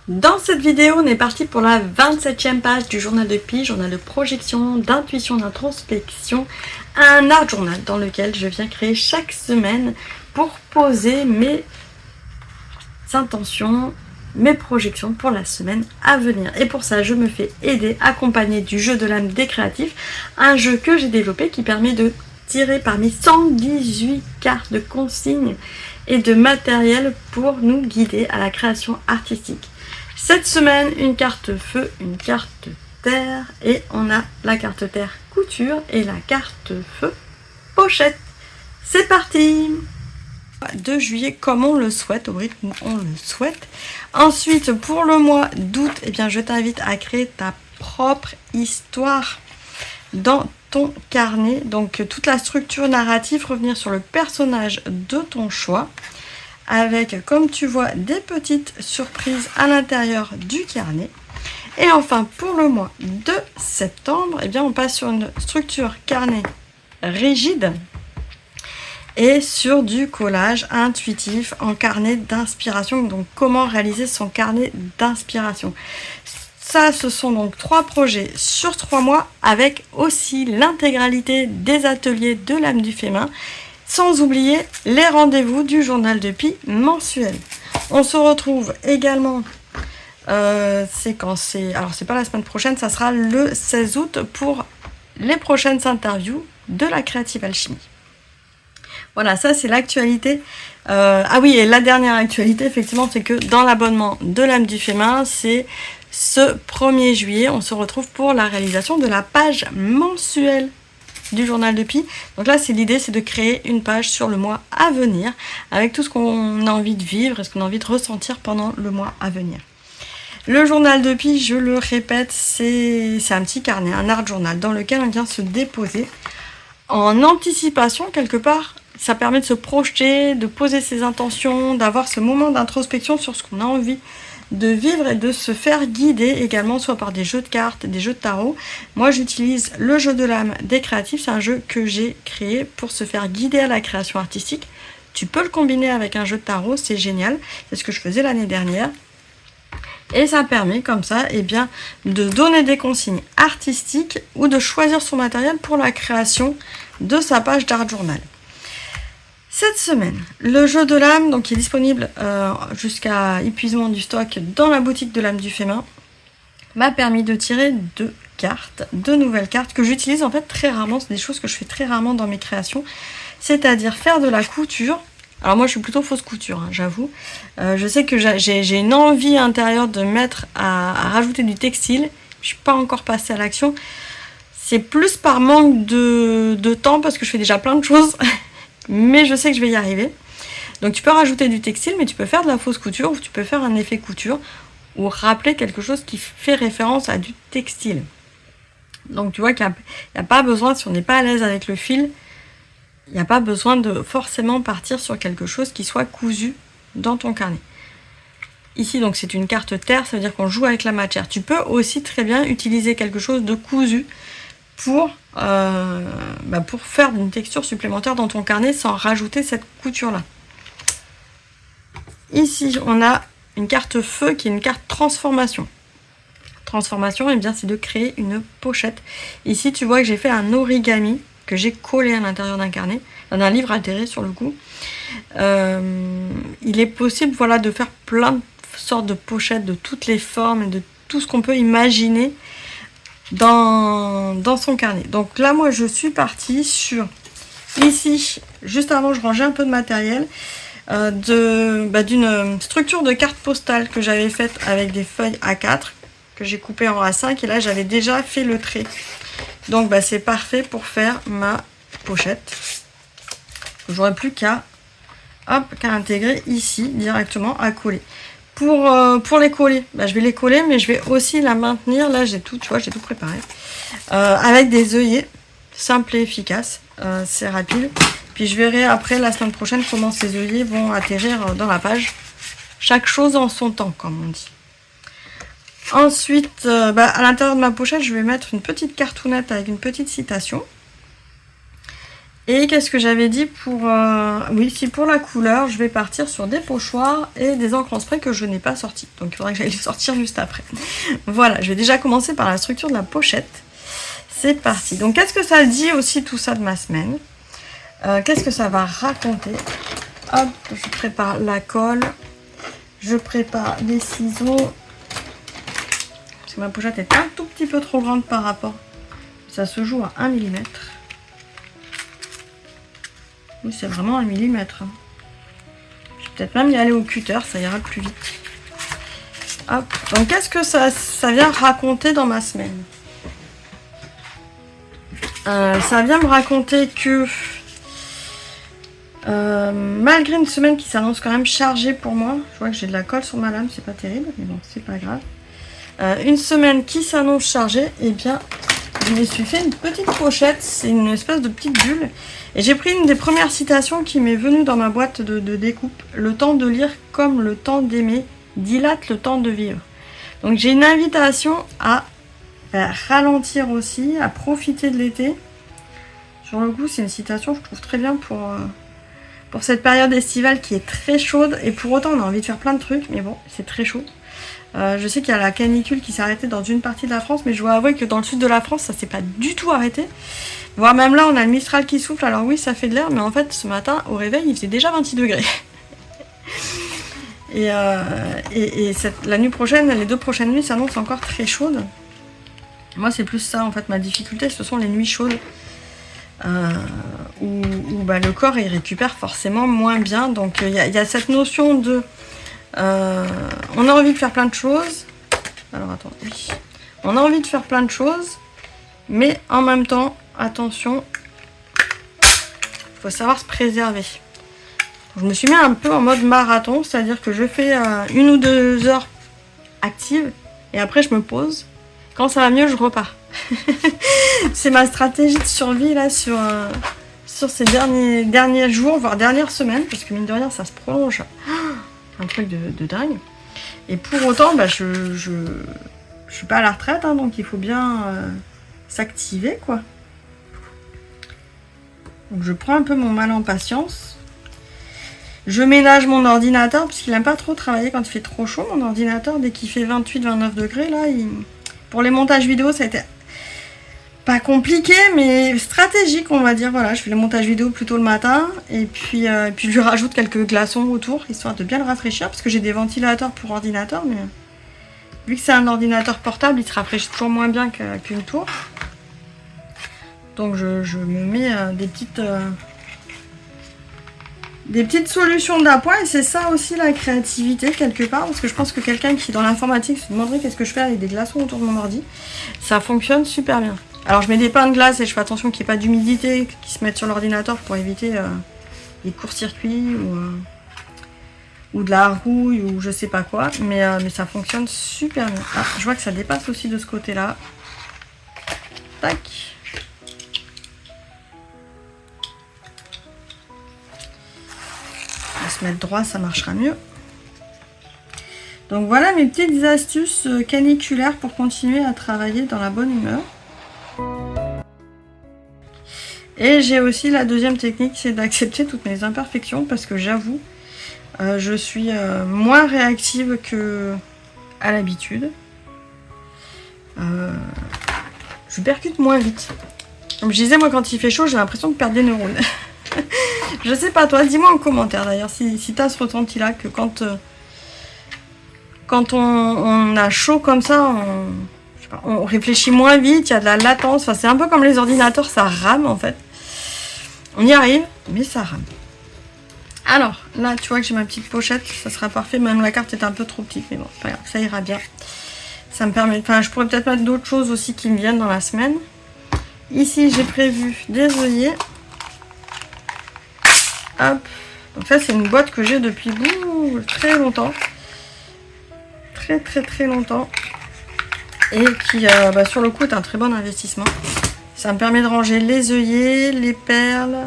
Dans cette vidéo, on est parti pour la 27e page du journal de Pi, journal de projection, d'intuition, d'introspection, un art journal dans lequel je viens créer chaque semaine pour poser mes intentions, mes projections pour la semaine à venir. Et pour ça, je me fais aider, accompagner du jeu de l'âme des créatifs, un jeu que j'ai développé qui permet de tirer parmi 118 cartes de consignes et de matériel pour nous guider à la création artistique. Cette semaine, une carte feu, une carte terre et on a la carte terre couture et la carte feu pochette. C'est parti! 2 juillet comme on le souhaite, au rythme où on le souhaite. Ensuite, pour le mois d'août, eh bien, je t'invite à créer ta propre histoire dans ton carnet. Donc, toute la structure narrative, revenir sur le personnage de ton choix. Avec, comme tu vois, des petites surprises à l'intérieur du carnet. Et enfin, pour le mois de septembre, eh bien, on passe sur une structure carnet rigide et sur du collage intuitif en carnet d'inspiration. Donc, comment réaliser son carnet d'inspiration. Ça, ce sont donc 3 projets sur 3 mois avec aussi l'intégralité des ateliers de l'âme du féminin. Sans oublier les rendez-vous du journal de Pi mensuel. On se retrouve également, c'est quand c'est... Alors c'est pas la semaine prochaine, ça sera le 16 août pour les prochaines interviews de la Creative Alchimie. Voilà, ça c'est l'actualité. Ah oui, et la dernière actualité, effectivement, c'est que dans l'abonnement de l'âme du féminin, c'est ce 1er juillet, on se retrouve pour la réalisation de la page mensuelle du journal de Pi. Donc là, c'est l'idée, c'est de créer une page sur le mois à venir, avec tout ce qu'on a envie de vivre et ce qu'on a envie de ressentir pendant le mois à venir. Le journal de Pi, je le répète, c'est un petit carnet, un art journal, dans lequel on vient se déposer en anticipation quelque part. Ça permet de se projeter, de poser ses intentions, d'avoir ce moment d'introspection sur ce qu'on a envie de vivre et de se faire guider également, soit par des jeux de cartes, des jeux de tarot. Moi, j'utilise le jeu de l'âme des créatifs. C'est un jeu que j'ai créé pour se faire guider à la création artistique. Tu peux le combiner avec un jeu de tarot, c'est génial. C'est ce que je faisais l'année dernière. Et ça permet comme ça, eh bien, de donner des consignes artistiques ou de choisir son matériel pour la création de sa page d'art journal. Cette semaine, le jeu de l'âme, donc qui est disponible jusqu'à épuisement du stock dans la boutique de l'âme du féminin, m'a permis de tirer 2 nouvelles cartes que j'utilise en fait très rarement. C'est des choses que je fais très rarement dans mes créations, c'est-à-dire faire de la couture. Alors moi je suis plutôt fausse couture, hein, j'avoue. Je sais que j'ai une envie intérieure de mettre à rajouter du textile. Je suis pas encore passée à l'action. C'est plus par manque de temps parce que je fais déjà plein de choses. Mais je sais que je vais y arriver. Donc tu peux rajouter du textile, mais tu peux faire de la fausse couture ou tu peux faire un effet couture ou rappeler quelque chose qui fait référence à du textile. Donc tu vois qu'il n'y a pas besoin, si on n'est pas à l'aise avec le fil, il n'y a pas besoin de forcément partir sur quelque chose qui soit cousu dans ton carnet. Ici donc c'est une carte terre, ça veut dire qu'on joue avec la matière. Tu peux aussi très bien utiliser quelque chose de cousu pour faire une texture supplémentaire dans ton carnet sans rajouter cette couture là. Ici on a une carte feu qui est une carte transformation. Transformation, et bien c'est de créer une pochette. Ici tu vois que j'ai fait un origami que j'ai collé à l'intérieur d'un carnet, d'un livre altéré sur le coup. Il est possible, voilà, de faire plein de sortes de pochettes de toutes les formes et de tout ce qu'on peut imaginer dans son carnet. Donc là moi je suis partie sur, ici juste avant je rangeais un peu de matériel, d'une structure de carte postale que j'avais faite avec des feuilles A4 que j'ai coupé en A5 et là j'avais déjà fait le trait. Donc c'est parfait pour faire ma pochette. J'aurais plus qu'à intégrer ici directement à coller. Pour les coller, je vais les coller, mais je vais aussi la maintenir. Là, j'ai tout, tu vois, j'ai tout préparé. Avec des œillets, simples et efficaces. C'est rapide. Puis je verrai après, la semaine prochaine, comment ces œillets vont atterrir dans la page. Chaque chose en son temps, comme on dit. Ensuite, à l'intérieur de ma pochette, je vais mettre une petite cartoonette avec une petite citation. Et qu'est-ce que j'avais dit pour... Oui, si pour la couleur, je vais partir sur des pochoirs et des encres en spray que je n'ai pas sortis. Donc il faudra que j'aille les sortir juste après. Voilà, je vais déjà commencer par la structure de la pochette. C'est parti. Donc qu'est-ce que ça dit aussi tout ça de ma semaine? Qu'est-ce que ça va raconter? Hop, je prépare la colle. Je prépare les ciseaux. Parce que ma pochette est un tout petit peu trop grande par rapport. Ça se joue à 1 mm. Oui, c'est vraiment 1 mm. Hein. Je vais peut-être même y aller au cutter, ça ira plus vite. Hop. Donc qu'est-ce que ça vient raconter dans ma semaine? Ça vient me raconter que malgré une semaine qui s'annonce quand même chargée pour moi, je vois que j'ai de la colle sur ma lame, c'est pas terrible, mais bon, c'est pas grave. Une semaine qui s'annonce chargée, et bien je me suis fait une petite pochette, c'est une espèce de petite bulle. Et j'ai pris une des premières citations qui m'est venue dans ma boîte de découpe. Le temps de lire comme le temps d'aimer dilate le temps de vivre. Donc j'ai une invitation à ralentir aussi, à profiter de l'été. Sur le coup, c'est une citation que je trouve très bien pour cette période estivale qui est très chaude. Et pour autant, on a envie de faire plein de trucs, mais bon, c'est très chaud. Je sais qu'il y a la canicule qui s'est arrêtée dans une partie de la France, mais je dois avouer que dans le sud de la France, ça s'est pas du tout arrêté. Voire même là, on a le Mistral qui souffle, alors oui, ça fait de l'air, mais en fait, ce matin, au réveil, il faisait déjà 26 degrés. La nuit prochaine, les 2 prochaines nuits s'annoncent encore très chaudes. Moi, c'est plus ça, en fait, ma difficulté, ce sont les nuits chaudes. Où le corps, il récupère forcément moins bien. Donc, il y a cette notion de... on a envie de faire plein de choses. Alors, attends, oui. On a envie de faire plein de choses, mais en même temps, attention, il faut savoir se préserver. Je me suis mis un peu en mode marathon, c'est-à-dire que je fais 1 ou 2 heures actives et après je me pose. Quand ça va mieux, je repars. C'est ma stratégie de survie là sur ces derniers jours, voire dernières semaines, parce que mine de rien, ça se prolonge. Un truc de dingue. Et pour autant, je suis pas à la retraite, hein, donc il faut bien s'activer, quoi. Donc je prends un peu mon mal en patience. Je ménage mon ordinateur, parce qu'il n'aime pas trop travailler quand il fait trop chaud, mon ordinateur. Dès qu'il fait 28-29 degrés, là, pour les montages vidéo, ça a été pas compliqué, mais stratégique, on va dire. Voilà, je fais le montage vidéo plutôt le matin, et puis je lui rajoute quelques glaçons autour, histoire de bien le rafraîchir, parce que j'ai des ventilateurs pour ordinateur, mais vu que c'est un ordinateur portable, il se rafraîchit toujours moins bien qu'une tour. Donc je me mets des petites solutions d'appoint, et c'est ça aussi la créativité quelque part, parce que je pense que quelqu'un qui est dans l'informatique se demanderait qu'est-ce que je fais avec des glaçons autour de mon ordi. Ça fonctionne super bien. Alors je mets des pains de glace et je fais attention qu'il n'y ait pas d'humidité qui se mette sur l'ordinateur pour éviter les courts-circuits ou de la rouille ou je sais pas quoi, mais ça fonctionne super bien. Ah, je vois que ça dépasse aussi de ce côté-là. Tac. On va se mettre droit, ça marchera mieux. Donc voilà mes petites astuces caniculaires pour continuer à travailler dans la bonne humeur. Et j'ai aussi la deuxième technique, c'est d'accepter toutes mes imperfections, parce que j'avoue, je suis moins réactive que à l'habitude. Je percute moins vite. Comme je disais, moi quand il fait chaud, j'ai l'impression de perdre des neurones. Je sais pas toi, dis-moi en commentaire d'ailleurs si tu as ce ressenti là, que quand on a chaud comme ça, on réfléchit moins vite, il y a de la latence, enfin, c'est un peu comme les ordinateurs, ça rame en fait. On y arrive, mais ça rame. Alors, là, tu vois que j'ai ma petite pochette, ça sera parfait, même la carte est un peu trop petite, mais bon, pas grave, ça ira bien. Ça me permet, enfin, je pourrais peut-être mettre d'autres choses aussi qui me viennent dans la semaine. Ici, j'ai prévu des œillets. Hop, donc ça, c'est une boîte que j'ai depuis très longtemps. Très longtemps. Et qui, sur le coup, est un très bon investissement. Ça me permet de ranger les œillets, les perles,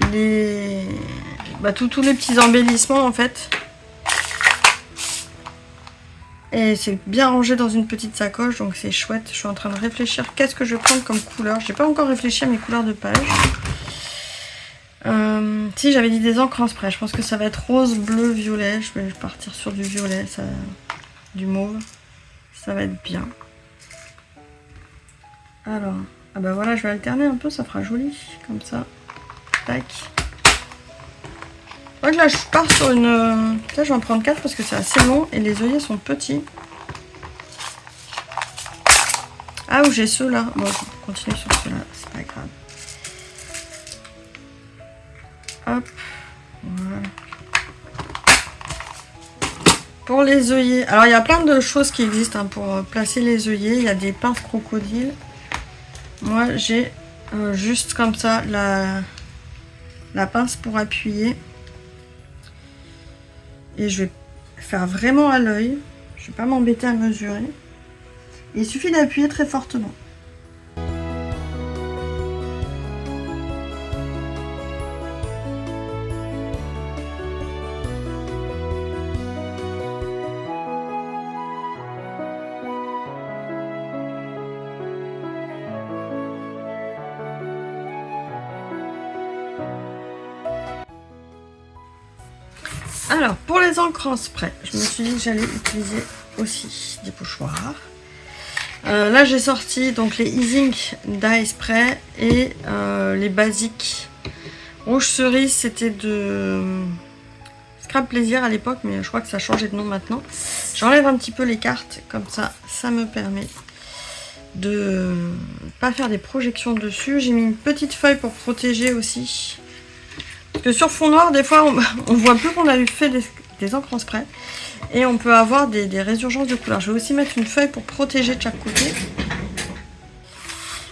tous les petits embellissements en fait. Et c'est bien rangé dans une petite sacoche, donc c'est chouette. Je suis en train de réfléchir qu'est-ce que je vais prendre comme couleur. J'ai pas encore réfléchi à mes couleurs de page. Si j'avais dit des encres en spray, je pense que ça va être rose, bleu, violet. Je vais partir sur du violet, ça, du mauve. Ça va être bien. Alors, ah bah voilà, je vais alterner un peu, ça fera joli, comme ça. Tac. Donc là, je pars sur une... Là, je vais en prendre 4 parce que c'est assez long et les œillets sont petits. Ah, ou j'ai ceux-là. Bon, je vais continuer sur ceux-là, c'est pas grave. Hop, voilà. Pour les œillets, alors il y a plein de choses qui existent hein, pour placer les œillets. Il y a des pinces crocodiles. Moi j'ai juste comme ça la pince pour appuyer. Et je vais faire vraiment à l'œil. Je ne vais pas m'embêter à mesurer. Il suffit d'appuyer très fortement. Alors, pour les encres en spray, je me suis dit que j'allais utiliser aussi des pochoirs. Là, j'ai sorti donc les Easing Dye Spray et les basiques. Rouge cerise, c'était de Scrap Plaisir à l'époque, mais je crois que ça a changé de nom maintenant. J'enlève un petit peu les cartes, comme ça, ça me permet de pas faire des projections dessus. J'ai mis une petite feuille pour protéger aussi. Parce que sur fond noir, des fois, on voit plus qu'on a fait des encres en spray. Et on peut avoir des résurgences de couleurs. Je vais aussi mettre une feuille pour protéger de chaque côté.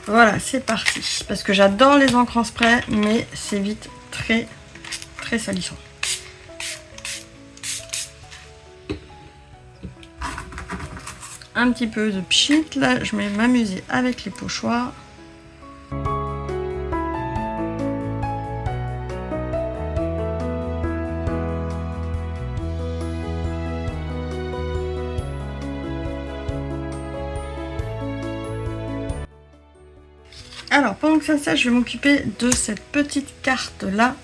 Voilà, c'est parti. Parce que j'adore les encres en spray, mais c'est vite très, très salissant. Un petit peu de pchit. Là, je vais m'amuser avec les pochoirs. Alors, pendant que ça sèche, je vais m'occuper de cette petite carte-là.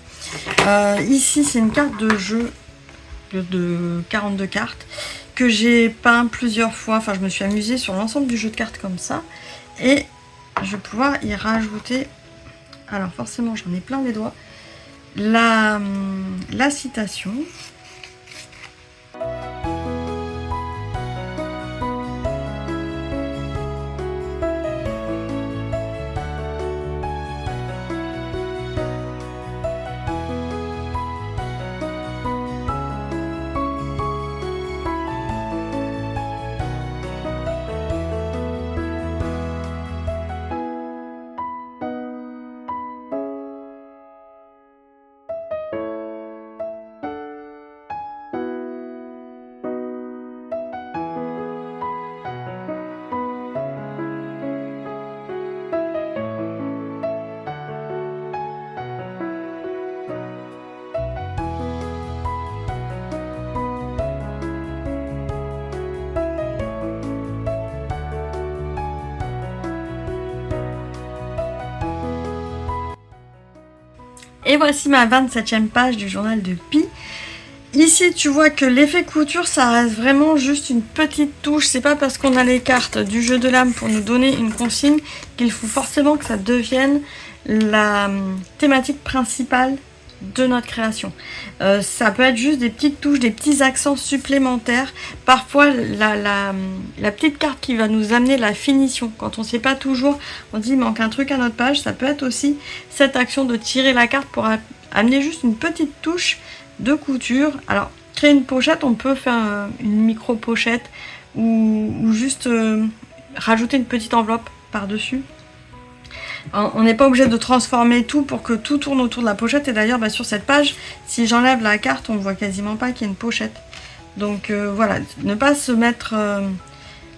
Ici, c'est une carte de jeu de 42 cartes que j'ai peint plusieurs fois. Enfin, je me suis amusée sur l'ensemble du jeu de cartes comme ça. Et je vais pouvoir y rajouter... Alors, forcément, j'en ai plein les doigts. La citation... Et voici ma 27e page du journal de Pi. Ici, tu vois que l'effet couture, ça reste vraiment juste une petite touche. C'est pas parce qu'on a les cartes du jeu de l'âme pour nous donner une consigne qu'il faut forcément que ça devienne la thématique principale de notre création. Ça peut être juste des petites touches, des petits accents supplémentaires. Parfois, la petite carte qui va nous amener la finition. Quand on ne sait pas toujours, on dit il manque un truc à notre page. Ça peut être aussi cette action de tirer la carte pour amener juste une petite touche de couture. Alors, créer une pochette, on peut faire une micro pochette ou juste rajouter une petite enveloppe par-dessus. On n'est pas obligé de transformer tout pour que tout tourne autour de la pochette. Et d'ailleurs, sur cette page, si j'enlève la carte, on ne voit quasiment pas qu'il y a une pochette. Donc voilà, ne pas se mettre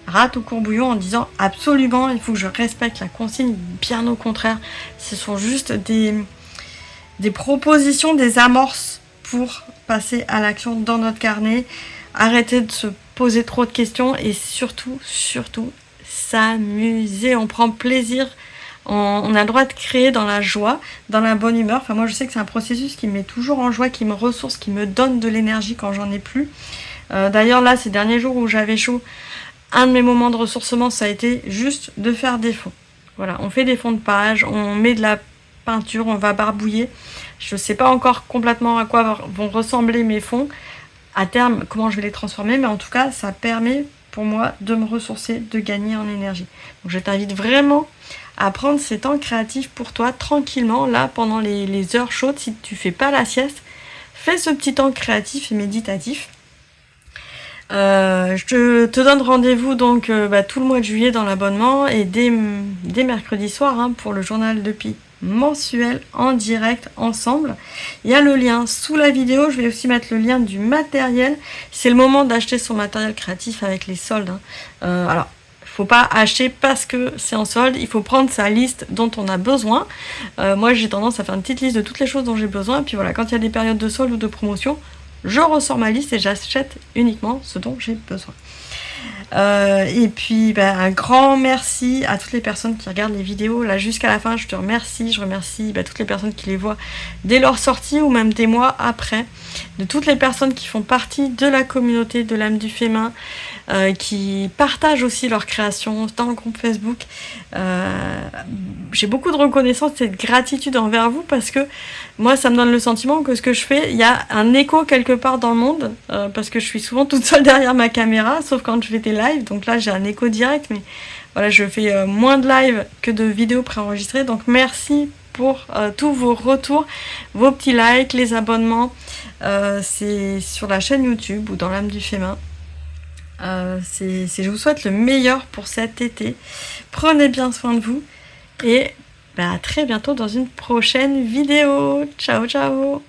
rate au courbouillon en disant absolument, il faut que je respecte la consigne. Bien au contraire, ce sont juste des propositions, des amorces pour passer à l'action dans notre carnet. Arrêtez de se poser trop de questions et surtout, s'amuser. On prend plaisir On a le droit de créer dans la joie, dans la bonne humeur. Enfin, moi, je sais que c'est un processus qui me met toujours en joie, qui me ressource, qui me donne de l'énergie quand j'en ai plus. D'ailleurs, là, ces derniers jours où j'avais chaud, un de mes moments de ressourcement, ça a été juste de faire des fonds. Voilà, on fait des fonds de page, on met de la peinture, on va barbouiller. Je ne sais pas encore complètement à quoi vont ressembler mes fonds, à terme, comment je vais les transformer, mais en tout cas, ça permet pour moi de me ressourcer, de gagner en énergie. Donc je t'invite vraiment à prendre ces temps créatifs pour toi, tranquillement, là, pendant les heures chaudes, si tu fais pas la sieste, fais ce petit temps créatif et méditatif. Je te donne rendez-vous donc tout le mois de juillet dans l'abonnement et dès mercredi soir pour le journal de Pi mensuel en direct ensemble. Il y a le lien sous la vidéo, je vais aussi mettre le lien du matériel. C'est le moment d'acheter son matériel créatif avec les soldes. Alors, il ne faut pas acheter parce que c'est en solde, il faut prendre sa liste dont on a besoin. Moi j'ai tendance à faire une petite liste de toutes les choses dont j'ai besoin, et puis voilà, quand il y a des périodes de solde ou de promotion, je ressors ma liste et j'achète uniquement ce dont j'ai besoin. Et puis un grand merci à toutes les personnes qui regardent les vidéos là jusqu'à la fin. Je remercie toutes les personnes qui les voient dès leur sortie ou même des mois après, de toutes les personnes qui font partie de la communauté de l'âme du féminin, qui partagent aussi leurs créations dans le groupe Facebook. J'ai beaucoup de reconnaissance et de gratitude envers vous, parce que moi ça me donne le sentiment que ce que je fais, il y a un écho quelque part dans le monde, parce que je suis souvent toute seule derrière ma caméra, sauf quand je fais des lives, donc là j'ai un écho direct, mais voilà, je fais moins de lives que de vidéos préenregistrées, donc merci pour tous vos retours, vos petits likes, les abonnements, c'est sur la chaîne YouTube ou dans l'âme du féminin. Je vous souhaite le meilleur pour cet été. Prenez bien soin de vous et à très bientôt dans une prochaine vidéo. Ciao ciao.